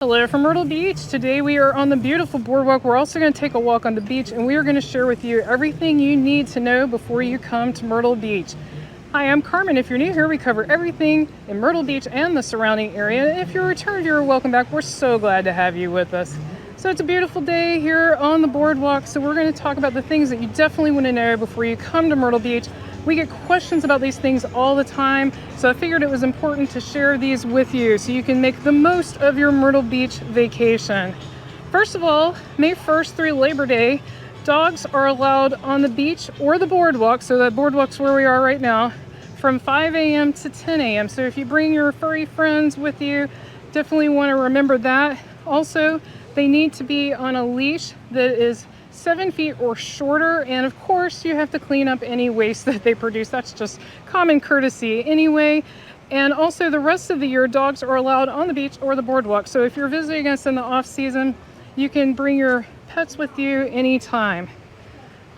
Hello from Myrtle Beach. Today we are on the beautiful boardwalk. We're also going to take a walk on the beach, and we are going to share with you everything you need to know before you come to Myrtle Beach. Hi, I'm Carmen. If you're new here, we cover everything in Myrtle Beach and the surrounding area. If you're a return viewer, welcome back. We're so glad to have you with us. So it's a beautiful day here on the boardwalk, so we're going to talk about the things that you definitely want to know before you come to Myrtle Beach. We get questions about these things all the time, so I figured it was important to share these with you so you can make the most of your Myrtle Beach vacation. First of all, May 1st through Labor Day, dogs are allowed on the beach or the boardwalk, so the boardwalk's where we are right now, from 5 a.m. to 10 a.m. So if you bring your furry friends with you, definitely want to remember that. Also, they need to be on a leash that is 7 feet or shorter, and of course you have to clean up any waste that they produce. That's just common courtesy anyway. And also the rest of the year, dogs are allowed on the beach or the boardwalk. So if you're visiting us in the off season, you can bring your pets with you anytime.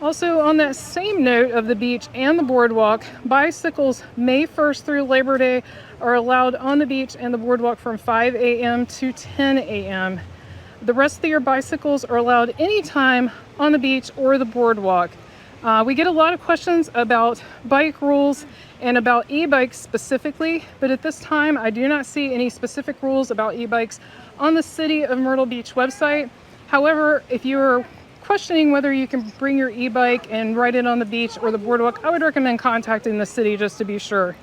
Also, on that same note of the beach and the boardwalk, bicycles May 1st through Labor Day are allowed on the beach and the boardwalk from 5 a.m. to 10 a.m. The rest of the year, bicycles are allowed anytime on the beach or the boardwalk. We get a lot of questions about bike rules and about e-bikes specifically, but at this time I do not see any specific rules about e-bikes on the City of Myrtle Beach website. However, if you are questioning whether you can bring your e-bike and ride it on the beach or the boardwalk, I would recommend contacting the city just to be sure.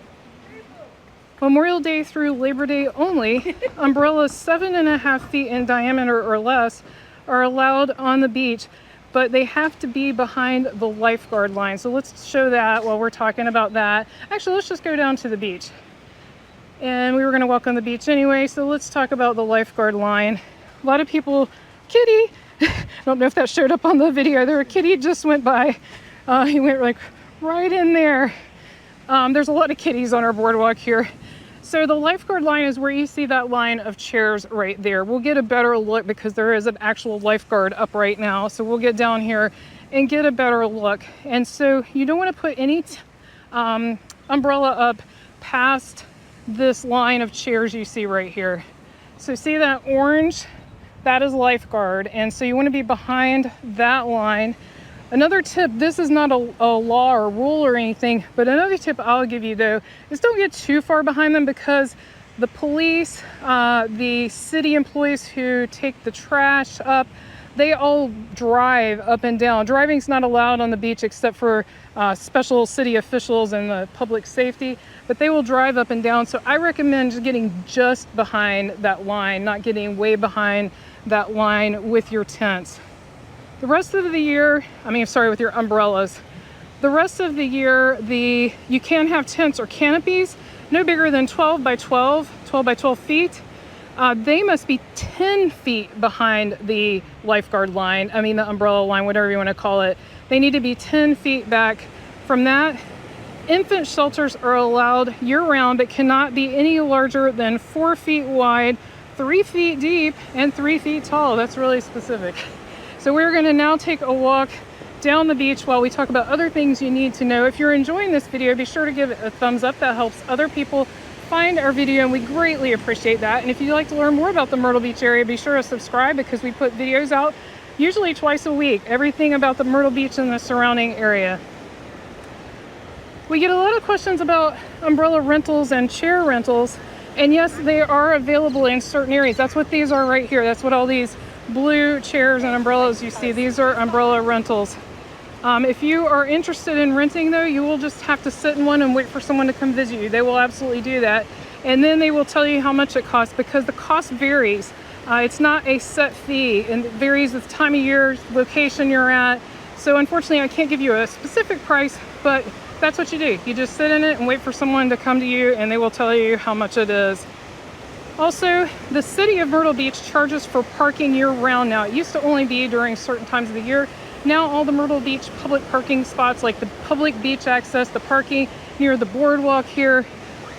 Memorial Day through Labor Day only, umbrellas 7.5 feet in diameter or less are allowed on the beach, but they have to be behind the lifeguard line. So let's show that while we're talking about that. Actually, let's just go down to the beach. And we were going to walk on the beach anyway, so let's talk about the lifeguard line. A lot of people, kitty, I don't know if that showed up on the video there, a kitty just went by. He went like right in there. There's a lot of kitties on our boardwalk here. So the lifeguard line is where you see that line of chairs right there. We'll get a better look because there is an actual lifeguard up right now. So we'll get down here and get a better look. And so you don't want to put any umbrella up past this line of chairs you see right here. So see that orange? That is lifeguard. And so you want to be behind that line. Another tip, this is not a law or rule or anything, but another tip I'll give you though is don't get too far behind them, because the police, the city employees who take the trash up, they all drive up and down. Driving's not allowed on the beach except for special city officials and the public safety, but they will drive up and down. So I recommend just getting just behind that line, not getting way behind that line with your tents. The rest of the year, with your umbrellas. The rest of the year, you can have tents or canopies no bigger than 12 by 12 feet. They must be 10 feet behind the lifeguard line, the umbrella line, whatever you want to call it. They need to be 10 feet back from that. Infant shelters are allowed year-round, but cannot be any larger than 4 feet wide, 3 feet deep, and 3 feet tall. That's really specific. So we're going to now take a walk down the beach while we talk about other things you need to know. If you're enjoying this video, be sure to give it a thumbs up. That helps other people find our video, and we greatly appreciate that. And if you'd like to learn more about the Myrtle Beach area, be sure to subscribe, because we put videos out usually twice a week, everything about the Myrtle Beach and the surrounding area. We get a lot of questions about umbrella rentals and chair rentals, and yes, they are available in certain areas. That's what these are right here. That's what all these blue chairs and umbrellas you see, these are umbrella rentals. If you are interested in renting though, you will just have to sit in one and wait for someone to come visit you. They will absolutely do that, and then they will tell you how much it costs, because the cost varies. It's not a set fee, and it varies with the time of year, location you're at. So unfortunately I can't give you a specific price, but that's what you do. You just sit in it and wait for someone to come to you, and they will tell you how much it is. Also, the City of Myrtle Beach charges for parking year-round now. It used to only be during certain times of the year. Now all the Myrtle Beach public parking spots, like the public beach access, the parking near the boardwalk here,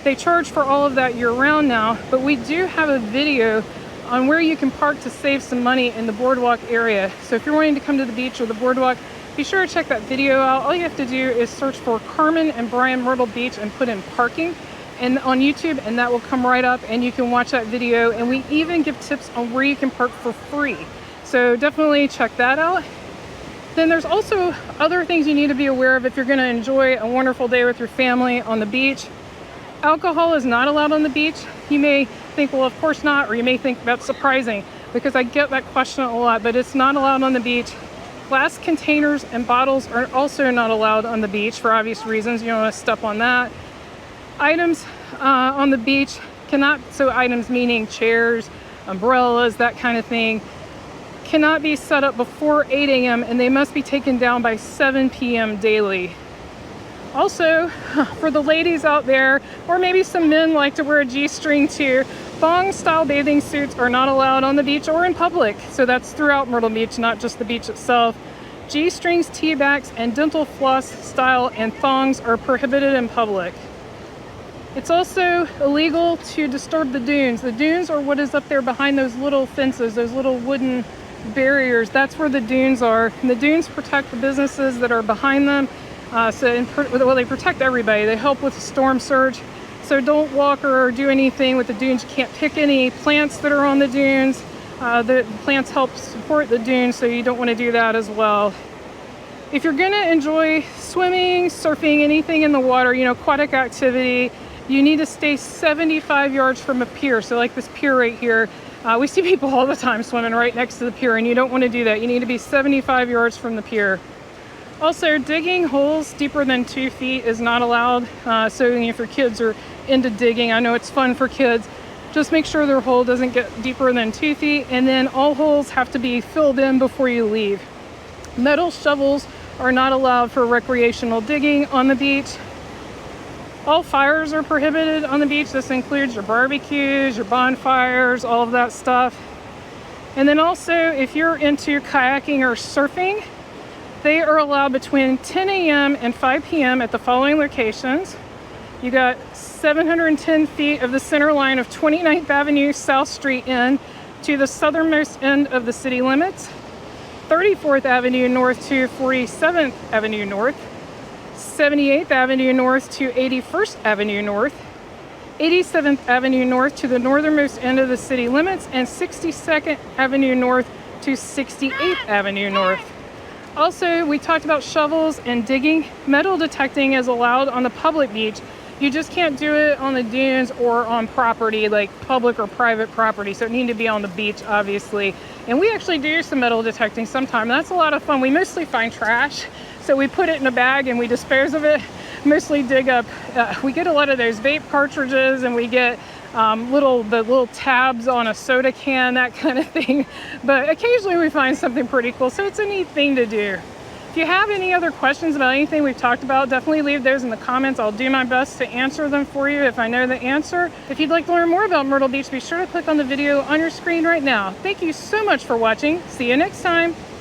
they charge for all of that year-round now. But we do have a video on where you can park to save some money in the boardwalk area. So if you're wanting to come to the beach or the boardwalk, be sure to check that video out. All you have to do is search for Carmen and Brian Myrtle Beach and put in parking, and on YouTube, and that will come right up and you can watch that video. And we even give tips on where you can park for free. So definitely check that out. Then there's also other things you need to be aware of if you're going to enjoy a wonderful day with your family on the beach. Alcohol is not allowed on the beach. You may think, well, of course not, or you may think that's surprising, because I get that question a lot, but it's not allowed on the beach. Glass containers and bottles are also not allowed on the beach for obvious reasons. You don't want to step on that. Items on the beach cannot, so items meaning chairs, umbrellas, that kind of thing, cannot be set up before 8 a.m. and they must be taken down by 7 p.m. daily. Also, for the ladies out there, or maybe some men like to wear a G-string too, thong style bathing suits are not allowed on the beach or in public. So that's throughout Myrtle Beach, not just the beach itself. G-strings, tea bags, and dental floss style and thongs are prohibited in public. It's also illegal to disturb the dunes. The dunes are what is up there behind those little fences, those little wooden barriers. That's where the dunes are. And the dunes protect the businesses that are behind them. Well, they protect everybody. They help with the storm surge. So don't walk or do anything with the dunes. You can't pick any plants that are on the dunes. The plants help support the dunes, so you don't want to do that as well. If you're going to enjoy swimming, surfing, anything in the water, aquatic activity, you need to stay 75 yards from a pier. So like this pier right here, we see people all the time swimming right next to the pier, and you don't want to do that. You need to be 75 yards from the pier. Also, digging holes deeper than 2 feet is not allowed. So if your kids are into digging, I know it's fun for kids, just make sure their hole doesn't get deeper than 2 feet. And then all holes have to be filled in before you leave. Metal shovels are not allowed for recreational digging on the beach. All fires are prohibited on the beach. This includes your barbecues, your bonfires, all of that stuff. And then also, if you're into kayaking or surfing, they are allowed between 10 a.m. and 5 p.m. at the following locations. You got 710 feet of the center line of 29th Avenue South Street in to the southernmost end of the city limits, 34th Avenue North to 47th Avenue North, 78th Avenue North to 81st Avenue North, 87th Avenue North to the northernmost end of the city limits, and 62nd Avenue North to 68th Avenue North. Also, we talked about shovels and digging. Metal detecting is allowed on the public beach. You just can't do it on the dunes or on property, like public or private property. So it needs to be on the beach, obviously. And we actually do some metal detecting sometimes. That's a lot of fun. We mostly find trash. So we put it in a bag and we dispose of it. Mostly dig up, we get a lot of those vape cartridges, and we get the little tabs on a soda can, that kind of thing. But occasionally we find something pretty cool. So it's a neat thing to do. If you have any other questions about anything we've talked about, definitely leave those in the comments. I'll do my best to answer them for you if I know the answer. If you'd like to learn more about Myrtle Beach, be sure to click on the video on your screen right now. Thank you so much for watching. See you next time.